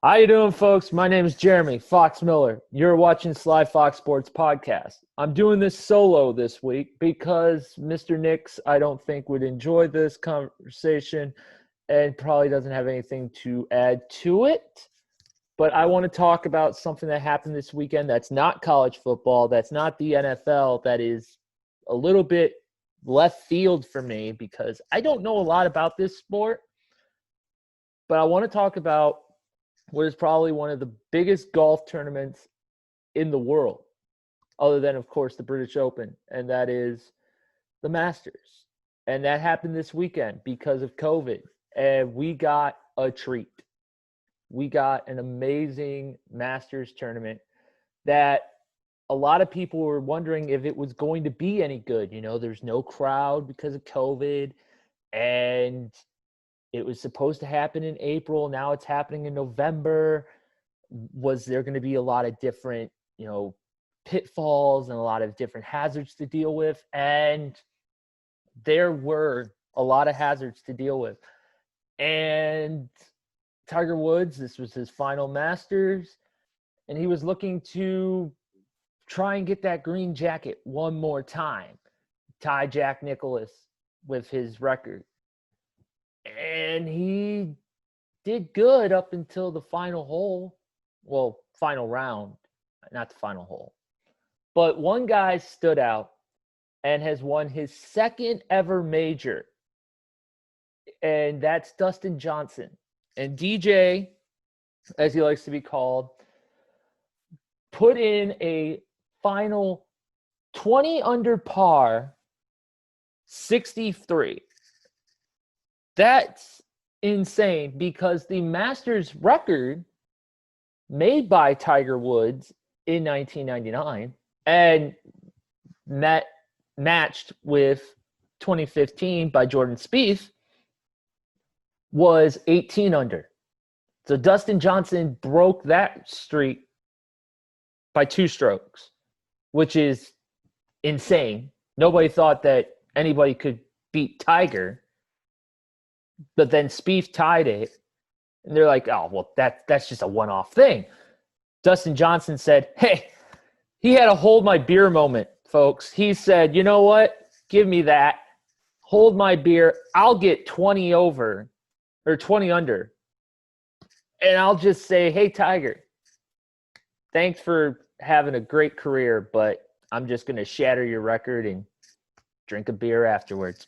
How you doing, folks? My name is Jeremy Fox Miller. You're watching Sly Fox Sports podcast. I'm doing this solo this week because Mr. Nix, I don't think, would enjoy this conversation and probably doesn't have anything to add to it. But I want to talk about something that happened this weekend that's not college football, that's not the NFL, that is a little bit left field for me because I don't know a lot about this sport. But I want to talk about what is probably one of the biggest golf tournaments in the world, other than, of course, the British Open, and that is the Masters. And that happened this weekend because of COVID, and we got a treat. We got an amazing Masters tournament that a lot of people were wondering if it was going to be any good. You know, there's no crowd because of COVID, and it was supposed to happen in April. Now it's happening in November. Was there going to be a lot of different, pitfalls and a lot of different hazards to deal with? And there were a lot of hazards to deal with. And Tiger Woods, this was his final Masters, and he was looking to try and get that green jacket one more time, tie Jack Nicklaus with his record. And he did good up until the final hole. Well, final round, not the final hole. But one guy stood out and has won his second ever major. And that's Dustin Johnson. And DJ, as he likes to be called, put in a final 20 under par, 63. That's insane because the Masters record made by Tiger Woods in 1999 and matched with 2015 by Jordan Spieth was 18 under. So Dustin Johnson broke that streak by 2 strokes, which is insane. Nobody thought that anybody could beat Tiger. But then Spieth tied it, and they're like, oh, well, that's just a one-off thing. Dustin Johnson said, hey, he had a hold my beer moment, folks. He said, you know what? Give me that. Hold my beer. I'll get 20 over or 20 under. And I'll just say, hey, Tiger, thanks for having a great career, but I'm just going to shatter your record and drink a beer afterwards.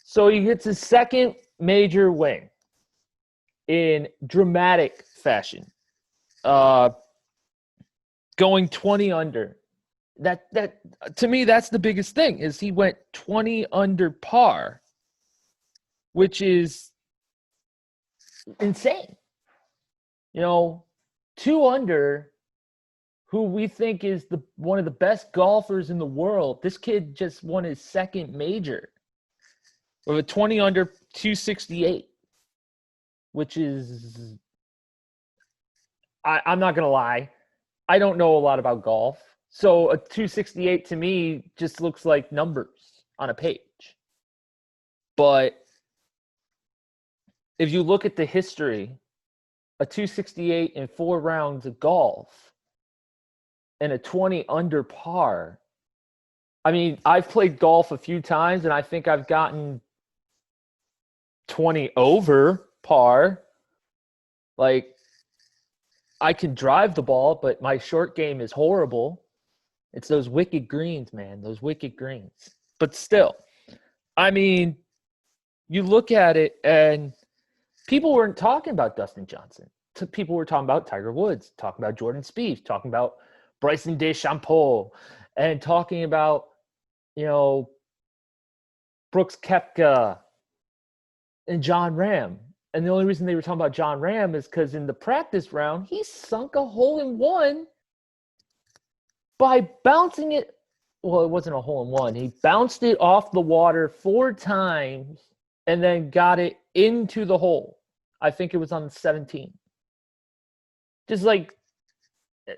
So he gets his second major win in dramatic fashion, going 20 under. That to me, that's the biggest thing, is he went 20 under par, which is insane. 2 under, who we think is one of the best golfers in the world. This kid just won his second major with a 20 under 268, which is, I'm not going to lie, I don't know a lot about golf. So a 268 to me just looks like numbers on a page. But if you look at the history, a 268 in 4 rounds of golf and a 20 under par, I mean, I've played golf a few times and I think I've gotten 20 over par. Like, I can drive the ball, but my short game is horrible. It's those wicked greens, man, those wicked greens. But still, I mean, you look at it and people weren't talking about Dustin Johnson. People were talking about Tiger Woods, talking about Jordan Spieth, talking about Bryson DeChambeau, and talking about, Brooks Koepka and John Ram. And the only reason they were talking about John Ram is because in the practice round, he sunk a hole-in-one by bouncing it. Well, it wasn't a hole-in-one. He bounced it off the water 4 times and then got it into the hole. I think it was on the 17th. Just like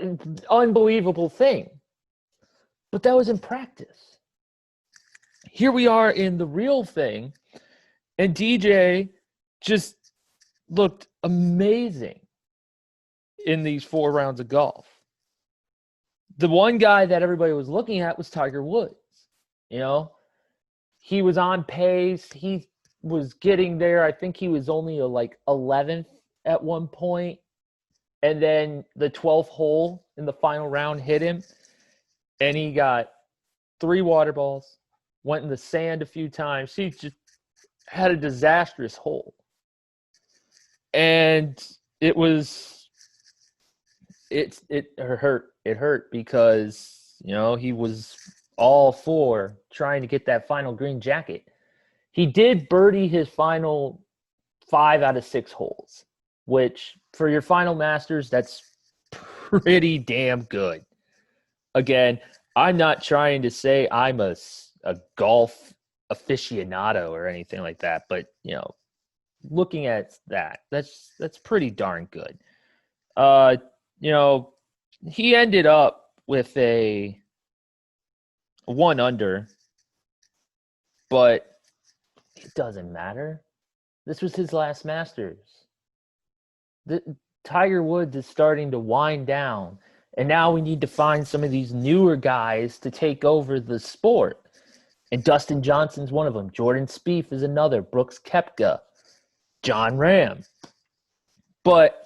an unbelievable thing. But that was in practice. Here we are in the real thing, and DJ just looked amazing. in these 4 rounds of golf. The one guy that everybody was looking at was Tiger Woods. You know, he was on pace. He was getting there. I think he was only like 11th at one point. And then the 12th hole in the final round hit him. And he got 3 water balls, went in the sand a few times. He just had a disastrous hole. And it hurt. It hurt because, you know, he was all for trying to get that final green jacket. He did birdie his final 5 out of 6 holes, which for your final Masters, that's pretty damn good. Again, I'm not trying to say I'm a golf aficionado or anything like that, but, you know, looking at that, that's pretty darn good. You know, he ended up with a 1 under, but it doesn't matter. This was his last Masters. Tiger Woods is starting to wind down, and now we need to find some of these newer guys to take over the sport. And Dustin Johnson's one of them. Jordan Spieth is another. Brooks Koepka, John Ram. But,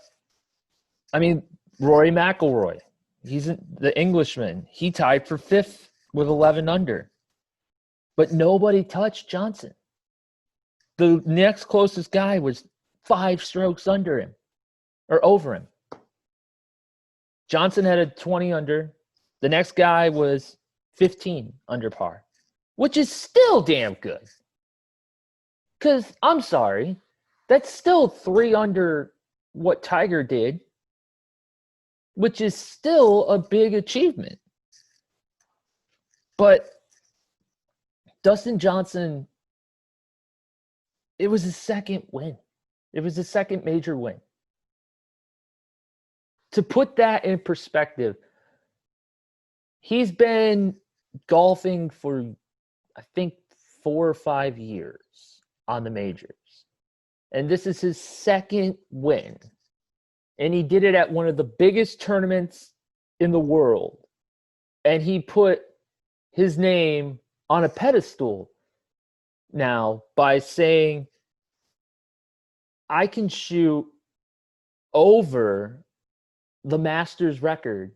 I mean, Rory McIlroy, he's the Englishman. He tied for 5th with 11 under. But nobody touched Johnson. The next closest guy was 5 strokes under him, or over him. Johnson had a 20 under. The next guy was 15 under par, which is still damn good. Because, I'm sorry, that's still 3 under what Tiger did, which is still a big achievement. But Dustin Johnson, it was his second win. It was his second major win. To put that in perspective, he's been golfing for, I think, 4 or 5 years on the majors. And this is his second win. And he did it at one of the biggest tournaments in the world. And he put his name on a pedestal now by saying, I can shoot over the Masters record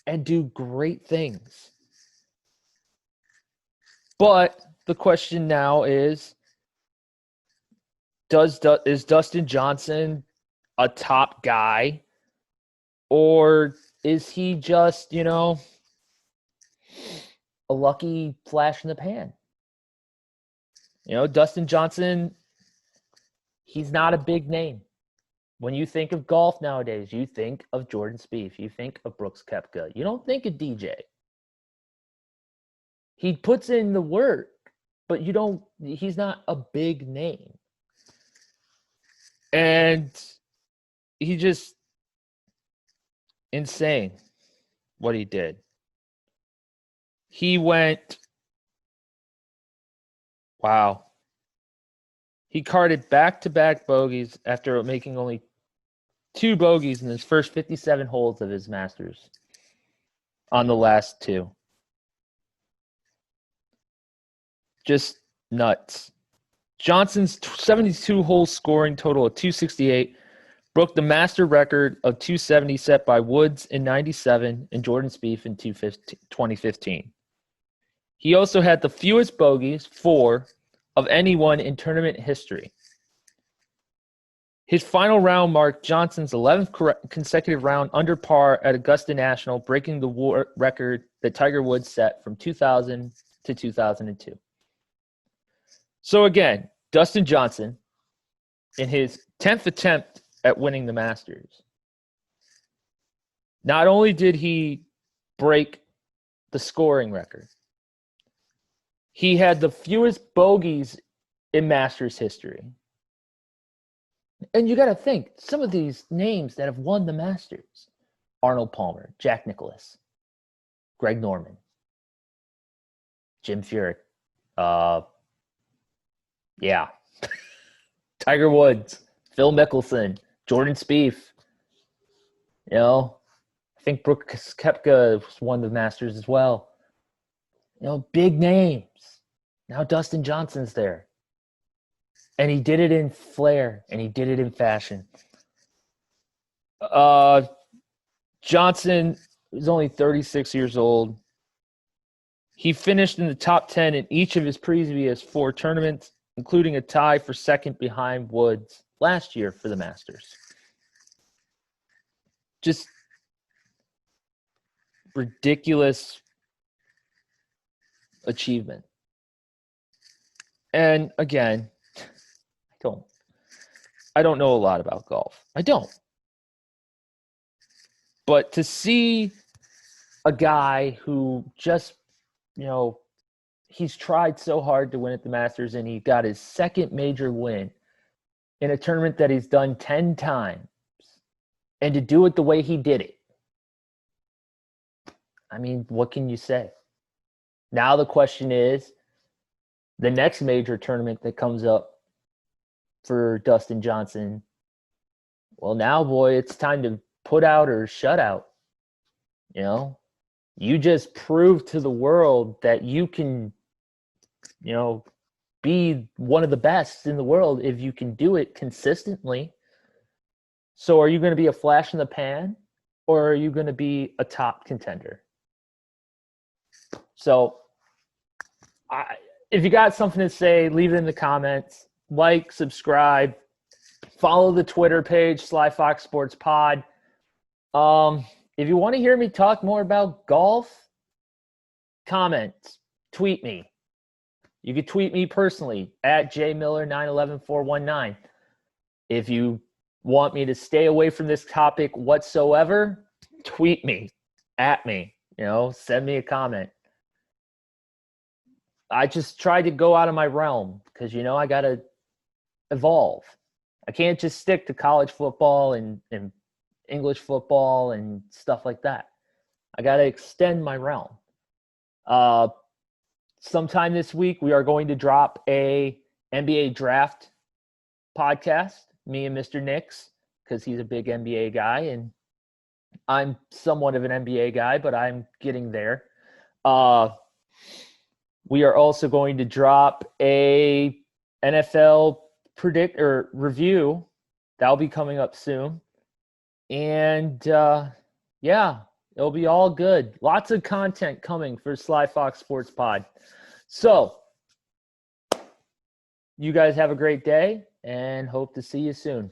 and do great things. But the question now is Dustin Johnson a top guy, or is he just, you know, a lucky flash in the pan? You know, Dustin Johnson, he's not a big name. When you think of golf nowadays, you think of Jordan Spieth, you think of Brooks Koepka. You don't think of DJ. He puts in the work, but he's not a big name. And he just insane what he did. He went, wow. He carded back-to-back bogeys after making only 2 bogeys in his first 57 holes of his Masters on the last 2. Just nuts. Johnson's 72-hole scoring total of 268 broke the master record of 270 set by Woods in 97 and Jordan Spieth in 2015. He also had the fewest bogeys, 4, of anyone in tournament history. His final round marked Johnson's 11th consecutive round under par at Augusta National, breaking the record that Tiger Woods set from 2000 to 2002. So again, Dustin Johnson, in his 10th attempt at winning the Masters, not only did he break the scoring record, he had the fewest bogeys in Masters history. And you got to think, some of these names that have won the Masters: Arnold Palmer, Jack Nicklaus, Greg Norman, Jim Furyk, Tiger Woods, Phil Mickelson, Jordan Spieth, I think Brooks Koepka won the Masters as well. Big names. Now Dustin Johnson's there. And he did it in flair, and he did it in fashion. Johnson is only 36 years old. He finished in the top 10 in each of his previous 4 tournaments, including a tie for second behind Woods last year for the Masters. Just ridiculous achievement. And again, I don't know a lot about golf. I don't. But to see a guy who just, he's tried so hard to win at the Masters, and he got his second major win in a tournament that he's done 10 times, and to do it the way he did it. I mean, what can you say? Now the question is, the next major tournament that comes up for Dustin Johnson, well, now, boy, it's time to put out or shut out. You just proved to the world that you can, be one of the best in the world if you can do it consistently. So are you going to be a flash in the pan, or are you going to be a top contender? So if you got something to say, leave it in the comments. Like, subscribe, follow the Twitter page, Sly Fox Sports Pod. If you want to hear me talk more about golf, comment, tweet me. You can tweet me personally at jmiller911419. If you want me to stay away from this topic whatsoever, tweet me, at me, send me a comment. I just tried to go out of my realm because, I got to evolve. I can't just stick to college football and English football and stuff like that. I got to extend my realm. Sometime this week, we are going to drop a NBA draft podcast, me and Mr. Nix, because he's a big NBA guy, and I'm somewhat of an NBA guy, but I'm getting there. We are also going to drop a NFL review. That'll be coming up soon. And it'll be all good. Lots of content coming for Sly Fox Sports Pod. So you guys have a great day, and hope to see you soon.